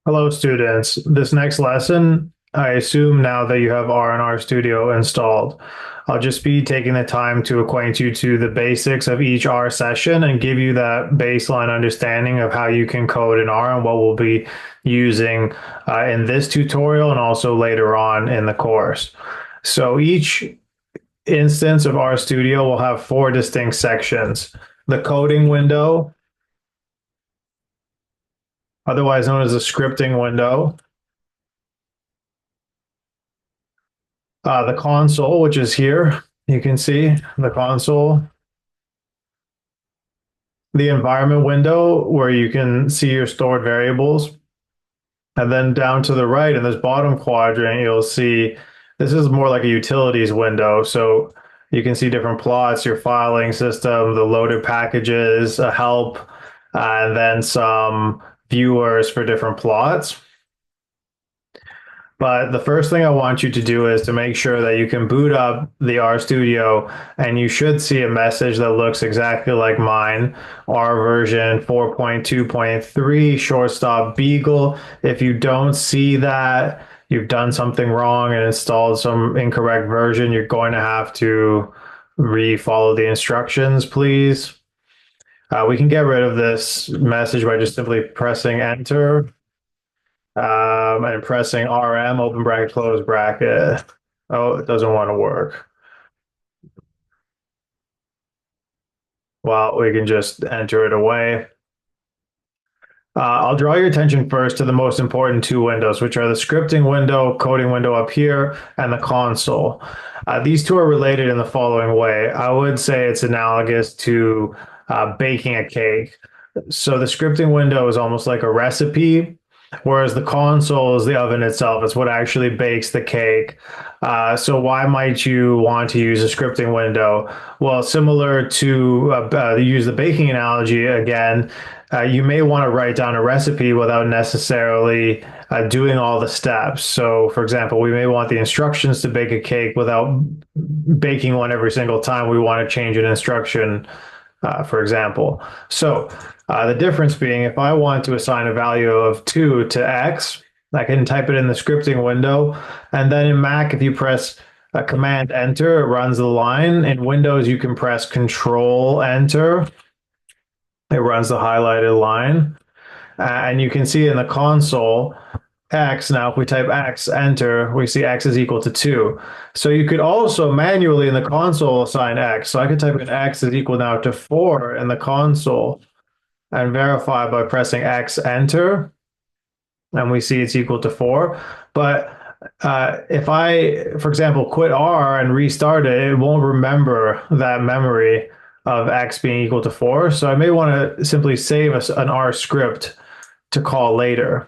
Hello, students. This next lesson, I assume now that you have R and R Studio installed. I'll just be taking the time to acquaint you to the basics of each R session and give you that baseline understanding of how you can code in R and what we'll be using in this tutorial and also later on in the course. So each instance of R Studio will have four distinct sections. The coding window, otherwise known as the scripting window, the console, which is here. You can see the console, the environment window where you can see your stored variables. And then down to the right in this bottom quadrant, you'll see this is more like a utilities window. So you can see different plots, your filing system, the loaded packages, a help, and then some viewers for different plots. But the first thing I want you to do is to make sure that you can boot up the RStudio, and you should see a message that looks exactly like mine, R version 4.2.3 shortstop Beagle. If you don't see that, you've done something wrong and installed some incorrect version. You're going to have to re-follow the instructions, please. We can get rid of this message by just simply pressing enter and pressing RM, open bracket, close bracket. Oh, it doesn't want to work. Well, we can just enter it away. I'll draw your attention first to the most important two windows, which are the scripting window, coding window up here, and the console. These two are related in the following way. I would say it's analogous to baking a cake. So the scripting window is almost like a recipe, whereas the console is the oven itself. It's what actually bakes the cake. So why might you want to use a scripting window? Well, similar to use the baking analogy again, you may want to write down a recipe without necessarily doing all the steps. So, for example, we may want the instructions to bake a cake without baking one every single time we want to change an instruction, for example. So, the difference being if I want to assign a value of 2 to X, I can type it in the scripting window. And then in Mac, if you press Command Enter, it runs the line. In Windows, you can press Control Enter. It runs the highlighted line. And you can see in the console, X, now if we type X, enter, we see X is equal to 2. So you could also manually in the console assign X. So I could type in X is equal now to 4 in the console and verify by pressing X, enter, and we see it's equal to 4. But if I, for example, quit R and restart it, it won't remember that memory of X being equal to 4. So I may want to simply save an R script to call later.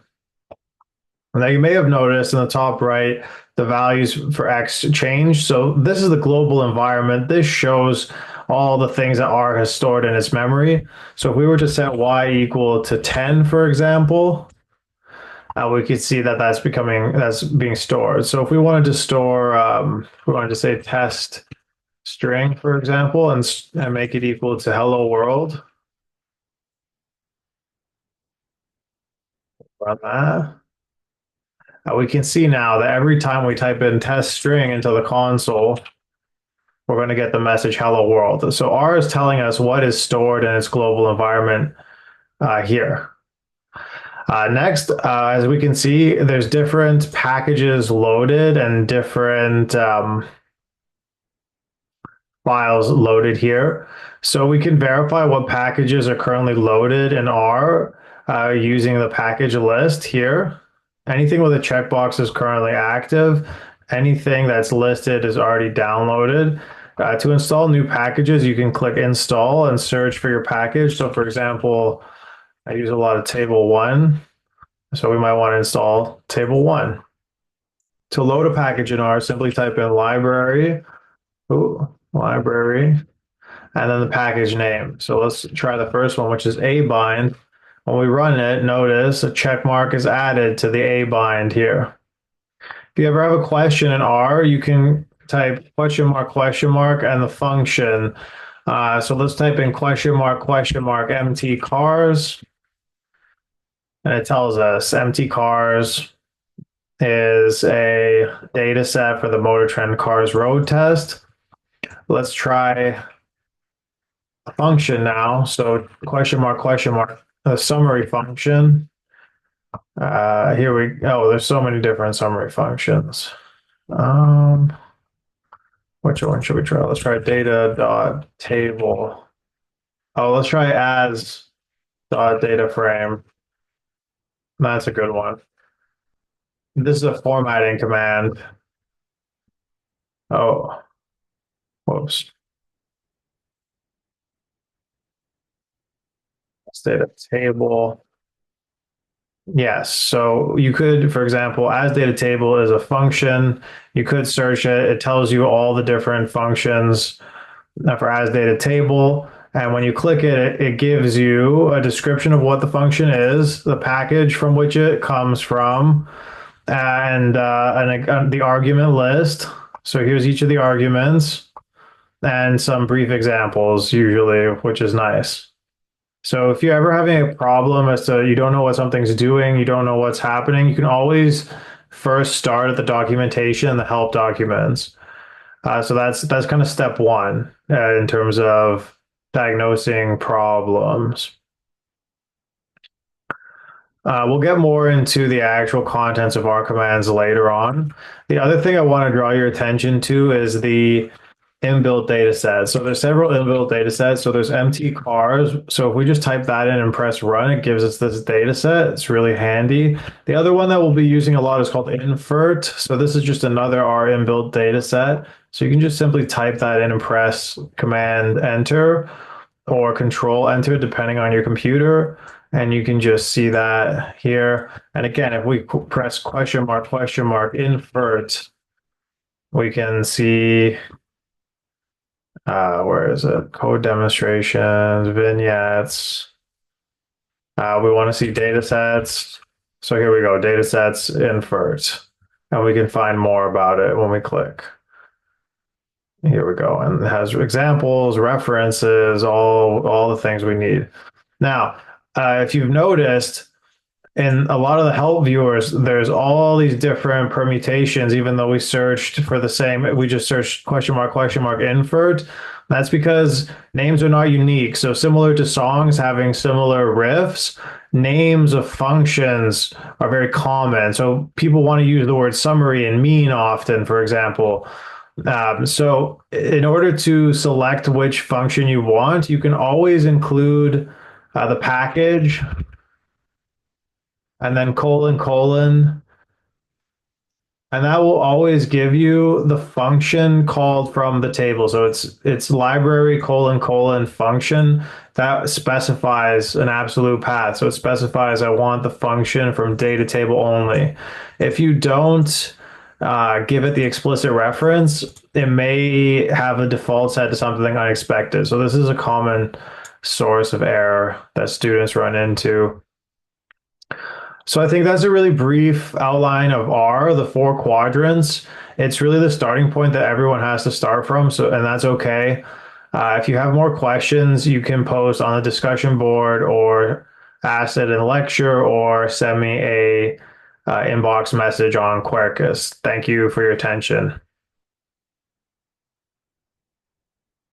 Now you may have noticed in the top right, the values for X change. So this is the global environment. This shows all the things that R has stored in its memory. So if we were to set Y equal to 10, for example, we could see that that's being stored. So if we wanted to store, we wanted to say test string, for example, and make it equal to hello world, run that. We can see now that every time we type in test string into the console, we're going to get the message hello world. So R is telling us what is stored in its global environment here. Next, as we can see, there's different packages loaded and different files loaded here. So we can verify what packages are currently loaded in R using the package list here. Anything with a checkbox is currently active. Anything that's listed is already downloaded. To install new packages, you can click install and search for your package. So for example, I use a lot of table 1. So we might want to install table 1. To load a package in R, simply type in library, library, and then the package name. So let's try the first one, which is A bind. When we run it, notice a check mark is added to the A bind here. If you ever have a question in R, you can type question mark, and the function. So let's type in question mark, empty cars. And it tells us empty cars is a data set for the Motor Trend Cars road test. Let's try a function now. So question mark, a summary function. Here we go. There's so many different summary functions. Um, which one should we try? Let's try data dot table. Oh, let's try as dot data frame. That's a good one. This is a formatting command. Oh, whoops. Let's data table. Yes. So you could, for example, as data table is a function, you could search it. It tells you all the different functions for as data table. And when you click it, it gives you a description of what the function is, the package from which it comes from, and the argument list. So here's each of the arguments and some brief examples, usually, which is nice. So if you're ever having a problem as to you don't know what something's doing, you don't know what's happening, you can always first start at the documentation, the help documents. So that's kind of step one in terms of diagnosing problems. We'll get more into the actual contents of our commands later on. The other thing I want to draw your attention to is the inbuilt data set. So there's several inbuilt data sets. So there's empty cars. So if we just type that in and press run, it gives us this data set. It's really handy. The other one that we'll be using a lot is called invert. So this is just another R inbuilt data set. So you can just simply type that in and press command enter or control enter, depending on your computer. And you can just see that here. And again, if we press question mark, invert, we can see where is it? Code demonstrations, vignettes. We want to see data sets. So here we go, data sets, invert. And we can find more about it when we click. Here we go. And it has examples, references, all the things we need. Now, if you've noticed, in a lot of the help viewers, there's all these different permutations, even though we searched for the same, we just searched question mark, invert. That's because names are not unique. So similar to songs having similar riffs, names of functions are very common. So people want to use the word summary and mean often, for example. So in order to select which function you want, you can always include the package and then colon, and that will always give you the function called from the table. So it's library colon function that specifies an absolute path. So it specifies I want the function from data table only. If you don't give it the explicit reference, it may have a default set to something unexpected. So this is a common source of error that students run into. So I think that's a really brief outline of R, the four quadrants. It's really the starting point that everyone has to start from. So, and that's okay. If you have more questions, you can post on the discussion board or ask it in lecture or send me a inbox message on Quercus. Thank you for your attention.